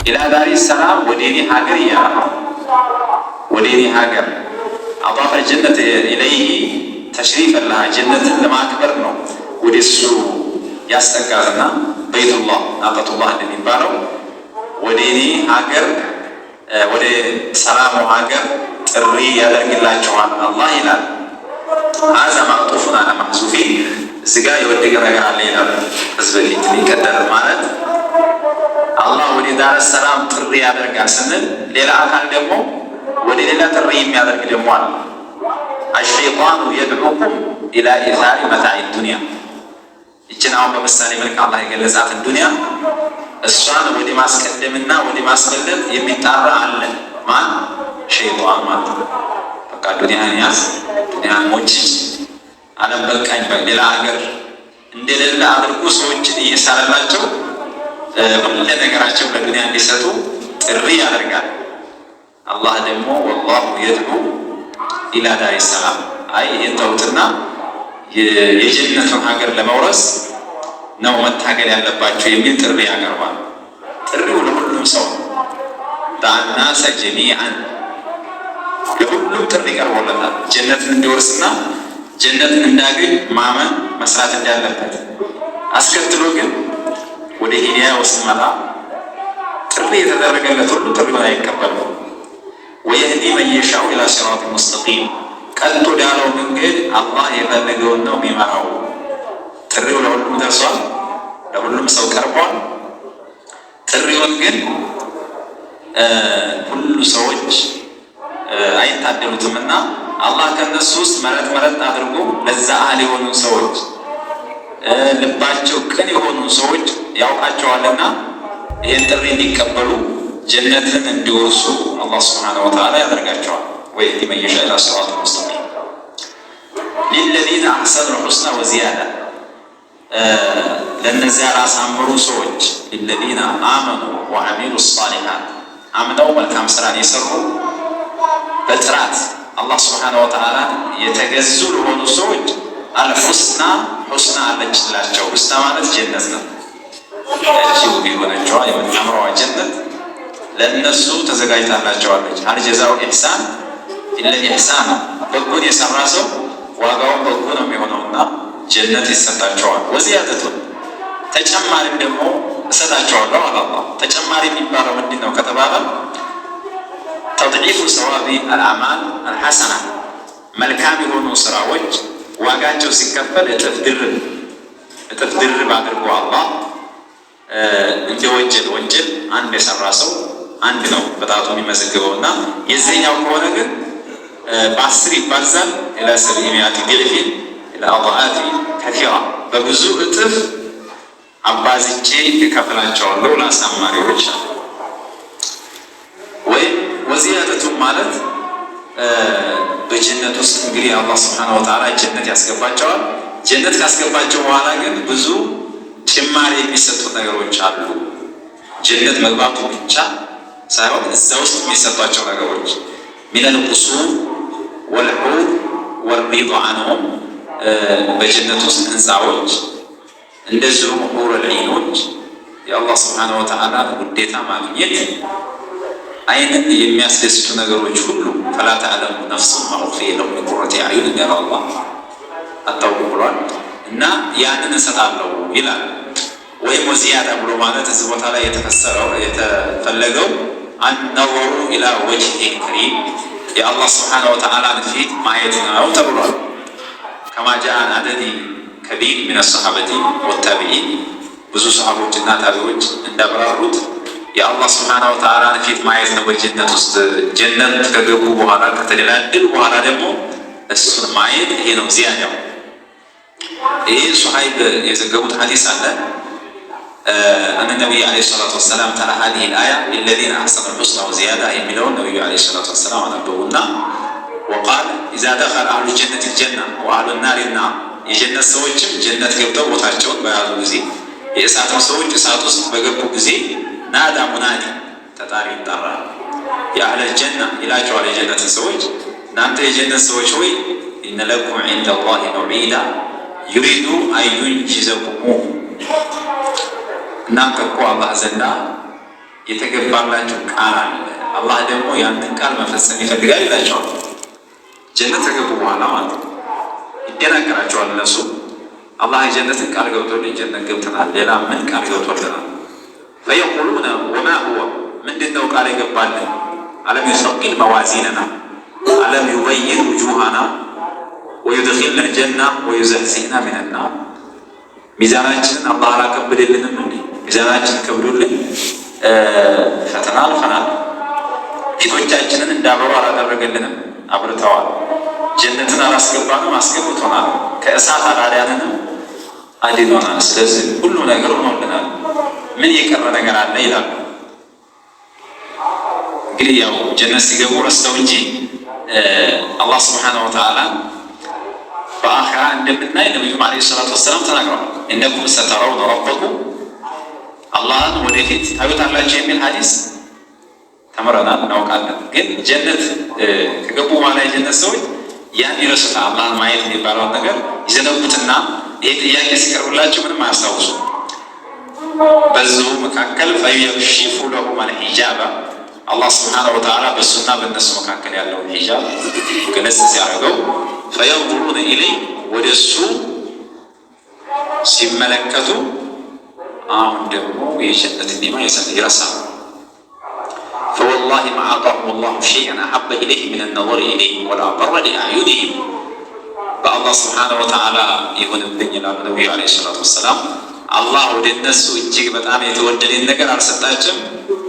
ኢላ ዳሪ ሰላም ወዴኔ ሀገር እያለ ወዴኔ ሀገር አጣፈ ጀነት ኢለይህ ተሽሪፈን ለሃ ጀነትን ለማክበር ነው ወደሱ ያስጠጋልና በይቱላህ ናቀቱላህ እንደሚባለው ወዴኔ ሀገር ወደ ሰላሙ ሀገር ጥሪ ያደርግላችኋል አላህ ይላል። ሀዛ ማዕጡፉን አለ ማሕዙፊ እዚህ ጋር የወደቀ ነገር አለ ይላል። ህዝብ ፊት ሊቀደር ማለት አላህ ወደ ዳረ ሰላም ጥሪ ያደርጋል ስንል ሌላ አካል ደግሞ ወደ ሌላ ጥሪ የሚያደርግ ደግሞ አለ። አሸይጣኑ የድዑኩም ኢላ ኢዛሪ መታዕ ዱንያ ይችን አሁን በምሳሌ መልክ አላህ የገለጻትን ዱንያ እሷን ወደ ማስቀደምና ወደ ማስበለጥ የሚጣራ አለ። ማን? ሸይጣን ማለት ነው። በቃ ዱንያን ያዝ፣ ዱንያን ሞጭ፣ ዓለም በቃኝ በሌላ ሀገር እንደሌለ አድርጎ ሰዎችን እየሳለላቸው ሁሉ ነገራቸው ለዱንያ እንዲሰጡ ጥሪ ያደርጋል። አላህ ደግሞ ወላሁ የድዑ ኢላ ዳሪ ሰላም አይ የተውትና የጀነቱን ሀገር ለመውረስ ነው መታገል ያለባቸው የሚል ጥሪ ያቀርባል። ጥሪው ለሁሉም ሰው ዳናሰ ጀሚዓን ለሁሉም ጥሪ ቀርቦለታል። ጀነትን እንዲወርስና ጀነትን እንዳገኝ ማመን መስራት እንዳለበት አስከትሎ ግን ወደ ሂዳያ ወስመራ ጥሪ የተደረገለት ሁሉ ጥሪውን አይቀበልም። ወየህዲ መን የሻኡ ኢላ ሲራጥ ሙስተቂም ቀጥ ወዳለው መንገድ አላህ የፈለገውን ነው የሚመራው። ጥሪው ለሁሉም ደርሷል፣ ለሁሉም ሰው ቀርቧል። ጥሪውን ግን ሁሉ ሰዎች አይታደሉትምና አላህ ከነሱ ውስጥ መረጥ አድርጎ ለዛ አህል የሆኑ ሰዎች ልባቸው ቅን የሆኑ ሰዎች ያውቃቸዋልና ይህን ጥሪ እንዲቀበሉ ጀነትን እንዲወርሱ አላህ ሱብሓነሁ ወተዓላ ያደርጋቸዋል። ወየህዲ መን የሻኡ ኢላ ሲራጥ ሙስተቂም ሊለዚነ አሕሰኑል ሑስና ወዚያዳ ለእነዚያ ላሳመሩ ሰዎች ሊለዚነ አመኑ ወዐሚሉ ሷሊሓት አምነው መልካም ስራን የሰሩ በጥራት አላህ ሱብሓነሁ ወተዓላ የተገዙ ለሆኑ ሰዎች አልሑስና ሑስና አለችላቸው። ሑስና ማለት ጀነት ነው። ያቺ ውብ የሆነችዋ የምታምረዋ ጀነት ለእነሱ ተዘጋጅታላቸዋለች። ሀል ጀዛኡ ኢሕሳን ኢለ ኢሕሳን በጎን የሰራ ሰው ዋጋውን በጎ ነው የሚሆነውና ጀነት ይሰጣቸዋል። ወዚያደቱን ተጨማሪም ደግሞ እሰጣቸዋለሁ አለ አላህ። ተጨማሪ የሚባለው ምንድን ነው ከተባለ ተድዒፉ ሰዋቢ አልአዕማል አልሐሰና መልካም የሆኑ ስራዎች ዋጋቸው ሲከፈል እጥፍ ድርብ አድርጎ አላህ እንደ ወንጀል አንድ የሰራ ሰው አንድ ነው በጣቱ የሚመዘግበውና የዚህኛው ከሆነ ግን በ10 ይባዛል ኢላ 700 ዲዕፊን ኢላ አድዓፊ ከሲራ በብዙ እጥፍ አባዝቼ እከፍላቸዋለሁ ለአሳማሪዎች። ወይም ወዚያደቱን ማለት በጀነት ውስጥ እንግዲህ አላህ ሱብሓነሁ ወተዓላ ጀነት ያስገባቸዋል። ጀነት ካስገባቸው በኋላ ግን ብዙ ጭማሪ የሚሰጡት ነገሮች አሉ። ጀነት መግባቱ ብቻ ሳይሆን እዛ ውስጥ የሚሰጧቸው ነገሮች ሚነል ቁሱር ወልሑር ወሪዱ ዐንሁም በጀነት ውስጥ ህንፃዎች እንደዚሁም ሑረል ዒኖች የአላህ ሱብሓነሁ ወተዓላ ውዴታ ማግኘት አይንን የሚያስደስቱ ነገሮች ሁሉ ፈላ ተዕለሙ ነፍሱን ማ ኡኽፊየ ለሁም ሚን ቁረቲ አዕዩን እንዳለ አላህ አታውቁ ብሏል። እና ያንን እሰጣለሁ ይላል። ወይም ወዚያዳ ብሎ ማለት እዚህ ቦታ ላይ የተፈለገው አነወሩ ኢላ ወጅሂል ከሪም የአላህ ሱብሓነሁ ወተዓላን ፊት ማየት ነው ተብሏል። ከማ ጃአ ዐን ዐደዲ ከቢር ሚነ ሰሓበቲ ወታቢዒን ብዙ ሰሓቦችና ታቢዎች እንዳብራሩት የአላህ ሱብሓነሁ ወተዓላን ፊት ማየት ነው በጀነት ውስጥ። ጀነት ከገቡ በኋላ ከተደላደሉ በኋላ ደግሞ እሱን ማየት ይሄ ነው ዚያዳው። ይሄ ሱሐይብ የዘገቡት ሐዲስ አለ أن النبي عليه الصلاة والسلام تلا هذه الآية للذين أحسنوا الحسنى وزيادة يميلون النبي عليه الصلاة والسلام على البونا وقال إذا دخل أهل الجنة الجنة وأهل النار النار የጀነት ሰዎችም ጀነት ገብተው ቦታቸውን በያዙ ጊዜ የእሳት ሰዎች እሳት ውስጥ በገቡ ጊዜ ናዳ ሙናዲ ተጣሪ ይጠራል። የአህለል ጀና ይላቸዋል የጀነት ሰዎች እናንተ የጀነት ሰዎች ሆይ ኢነ ለኩም ዒንደ አላሂ መውዒዳ ዩሪዱ አን ዩንጂዘኩሙ እናንተ እኮ አላህ ዘንዳ የተገባላቸው ቃል አለ። አላህ ደግሞ ያንን ቃል መፈጸም ይፈልጋል ይላቸዋል። ጀነት ከገቡ በኋላ ማለት ነው ይደናገራቸዋል። እነሱ አላህ የጀነትን ቃል ገብቶልን ጀነት ገብተናል፣ ሌላ ምን ቃል ገብቶልናል? ፈየቁሉነ ወማ ሁወ ምንድነው ቃል የገባልን? አለም ዩሰቂል መዋዚነና አለም ዩበይን ውጁሃና ወዩድኺልና ጀና ወዩዘህዚእና ሚነናር። ሚዛናችንን አላህ አላከብድልንም እንዴ? ሚዛናችን ከብዶልን ፈተና አልፈናል። ፊቶቻችንን እንዳበሩ አላደረገልንም? አብርተዋል። ጀነትን አላስገባንም? አስገብቶናል። ከእሳት አላዳንንም? አድኖናል። ስለዚህ ሁሉ ነገር ሆኖልናል። ምን የቀረ ነገር አለ ይላሉ። እንግዲህ ያው ጀነት ሲገቡ ረስተው እንጂ አላህ ስብሓነሁ ወተዓላ በአኺራ እንደምናይ ነቢዩም ዓለይሂ ሰላቱ ወሰላም ተናግረዋል። ኢነኩም ሰተረውነ ረበኩም አላህን ወደፊት ታዩታላችሁ የሚል ሐዲስ ተምረናል፣ እናውቃለን። ግን ጀነት ከገቡ በኋላ የጀነት ሰዎች ያን ይረሱታል። አላህን ማየት የሚባለውን ነገር ይዘነጉትና ይህ ጥያቄ ሲቀርብላቸው ምንም አያስታውሱ። በዚሁ መካከል ፈየክሺፉ ለሁም አልሒጃበ አላህ ስብሓነሁ ወተዓላ በእሱና በእነሱ መካከል ያለውን ሒጃብ ገለጽ ሲያደርገው ፈየንظሩነ ኢለይህ ወደ እሱ ሲመለከቱ አሁን ደግሞ የጀነት ኒዕማ ይረሳሉ። ፈወላሂ ማ አጣሁም ላሁ ሸይአን አሐበ ኢለይህ ሚነ ነظሪ ኢለይህ ወላ አበረ ሊአዕዩኒሂም። በአላህ ስብሓነሁ ወተዓላ ይሁንብኝ ይላሉ ነቢዩ ዓለይሂ ሰላቱ ወሰላም። አላህ ወደ እነሱ እጅግ በጣም የተወደደን ነገር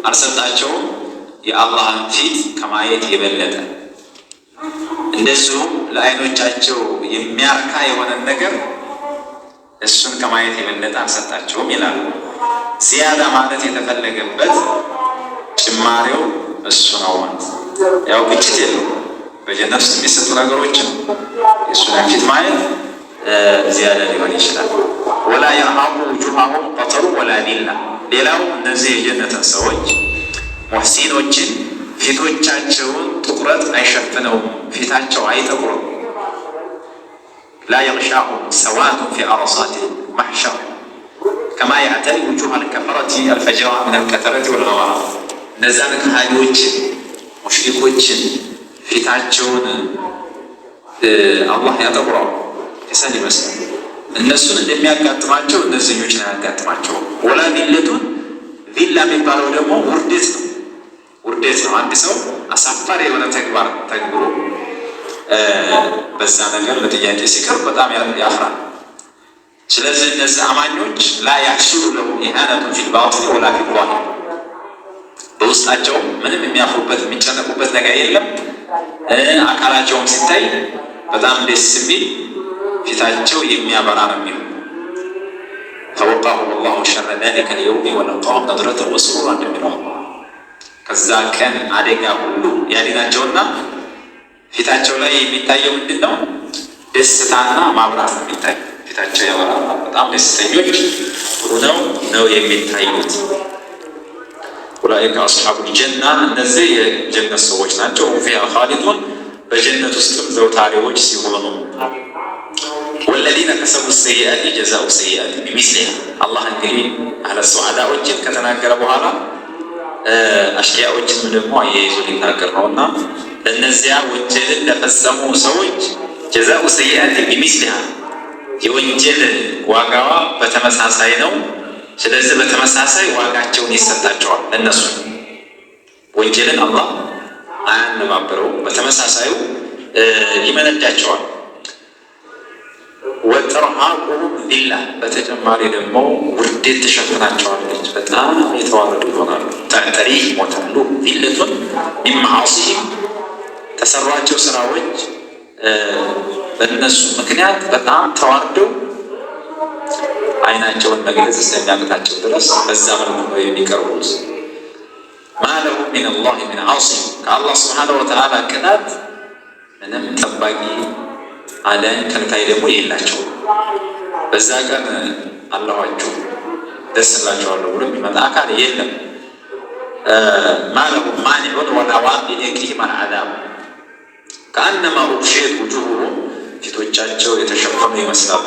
አልሰጣቸውም የአላህን ፊት ከማየት የበለጠ። እንደዚሁም ለአይኖቻቸው የሚያርካ የሆነን ነገር እሱን ከማየት የበለጠ አልሰጣቸውም ይላሉ። ዚያዳ ማለት የተፈለገበት ጭማሬው እሱ ነው ማለት ያው ግጭት የለው። በጀነት ውስጥ የሚሰጡ ነገሮችን የእሱን ፊት ማየት ዚያዳ ሊሆን ይችላል። ወላ የርሃቁ ውጁሃሁም ቀተሩ ወላ ዲላ። ሌላው እነዚህ የጀነትን ሰዎች ሙሕሲኖችን ፊቶቻቸውን ጥቁረት አይሸፍነውም፣ ፊታቸው አይጠቁርም። ላ የግሻሁም ሰዋዱን ፊ አረሳት ማሕሸር ከማ ያዕተሪ ውጁሃ አልከፈረቲ አልፈጅራ ምን አልቀተረቲ ወልገባራ። እነዛን ከሃዲዎችን ሙሽሪኮችን ፊታቸውን አላህ ያጠቁረው የሰን ይመስላል። እነሱን እንደሚያጋጥማቸው እነዚህኞችን አያጋጥማቸውም። ወላ ዲለቱን ዲላ የሚባለው ደግሞ ውርደት ነው። ውርደት ነው። አንድ ሰው አሳፋሪ የሆነ ተግባር ተግብሮ በዛ ነገር ለጥያቄ ሲቀርብ በጣም ያፍራል። ስለዚህ እነዚህ አማኞች ላ ያሕሱሉ ለው ኢሃነቱን ፊል ባጢን ወላ ፊል ዛሂር፣ በውስጣቸው ምንም የሚያፍሩበት የሚጨነቁበት ነገር የለም። አካላቸውም ሲታይ በጣም ደስ የሚል ፊታቸው የሚያበራ ነው የሚሉ ፈወቃሁም ላሁ ሸረ ዛሊከ ልየውም ወለቃሁም ነድረተን ወሱሩራ እንደሚለው ከዛ ቀን አደጋ ሁሉ ያድናቸውና ፊታቸው ላይ የሚታየው ምንድን ነው? ደስታና ማብራት ነው የሚታይ። ፊታቸው ያበራል። በጣም ደስተኞች ሆነው ነው የሚታዩት። ኡላኢከ አስሓቡል ጀና፣ እነዚህ የጀነት ሰዎች ናቸው። ፊሃ ኻሊዱን፣ በጀነት ውስጥም ዘውታሪዎች ሲሆኑ ወለዚነ ከሰቡ ሰይአት ጀዛኡ ሰይአት ቢሚስሊሃ። አላህ እንግዲህ አህለ ሱዓዳዎችን ከተናገረ በኋላ አሽቂያዎችን ደግሞ አያይዞ ሊናገር ነውና ለእነዚያ ወንጀልን ለፈጸሙ ሰዎች ጀዛኡ ሰይአት ቢሚስሊሃ፣ የወንጀል ዋጋዋ በተመሳሳይ ነው። ስለዚህ በተመሳሳይ ዋጋቸውን ይሰጣቸዋል። ለእነሱ ወንጀልን አላህ አያነባበረው፣ በተመሳሳዩ ይመነዳቸዋል። ወተርሃቁሁም ዚላ፣ በተጨማሪ ደግሞ ውርደት ትሸፍናቸዋለች። በጣም የተዋረዱ ይሆናሉ። ተዕተሪህ ሞተሉ ዚለቱን ሚን መዓሲሂም፣ ተሰሯቸው ስራዎች በእነሱ ምክንያት በጣም ተዋርደው አይናቸውን መግለጽ እስከሚያቅታቸው ድረስ በዛ መልኩ ነው የሚቀርቡት። ማለሁ ሚን አላህ ሚን ዓሲም፣ ከአላህ ስብሓነሁ ወተዓላ ቅጣት ምንም ጠባቂ አዳኝ ከልካይ ደግሞ የላቸውም። በዛ ቀን አላኋችሁ ደስ እላቸዋለሁ ብሎ የሚመጣ አካል የለም። ማለሁ ማኒዑን ወላ ዋቂዕ የቂሂም አልዓዛብ፣ ከአነማ ኡግሺየት ውጁሁሁም፣ ፊቶቻቸው የተሸፈኑ ይመስላሉ።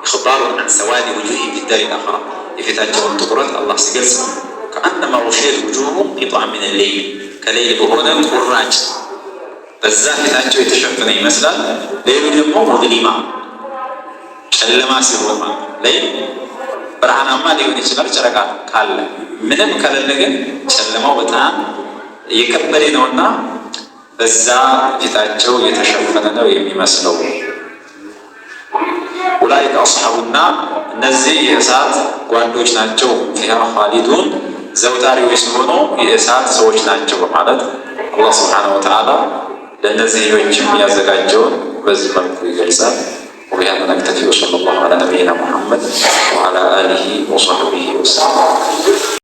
ኢኽባሩን አን ሰዋዲ ውጁሂሂም ፊ ዳሪል አኺራ፣ የፊታቸውን ጥቁረት አላህ ሲገልጽ ነው። ከአነማ ኡሽሪየት ውጁሁሁም ቂጥዐን ሚነ ሌይል ከሌይል በሆነ ቁራጭ በዛ ፊታቸው የተሸፈነ ይመስላል። ሌይሉ ደግሞ ሙዝሊማ ጨለማ ሲሆን ሌይል ብርሃናማ ሊሆን ይችላል ጨረቃ ካለ። ምንም ከሌለ ግን ጨለማው በጣም የከበደ ነውና በዛ ፊታቸው የተሸፈነ ነው የሚመስለው። ኡላኢከ አስሐቡና እነዚህ የእሳት ጓዶች ናቸው። ፊሃ ኻሊዱን ዘውታሪዎች ሲሆኑ የእሳት ሰዎች ናቸው በማለት አላህ ሱብሓነሁ ወተዓላ ለእነዚህኞችም ያዘጋጀውን በዚህ መልኩ ይገልጻል። وبهذا نكتفي وصلى الله على نبينا محمد وعلى آله وصحبه وسلم.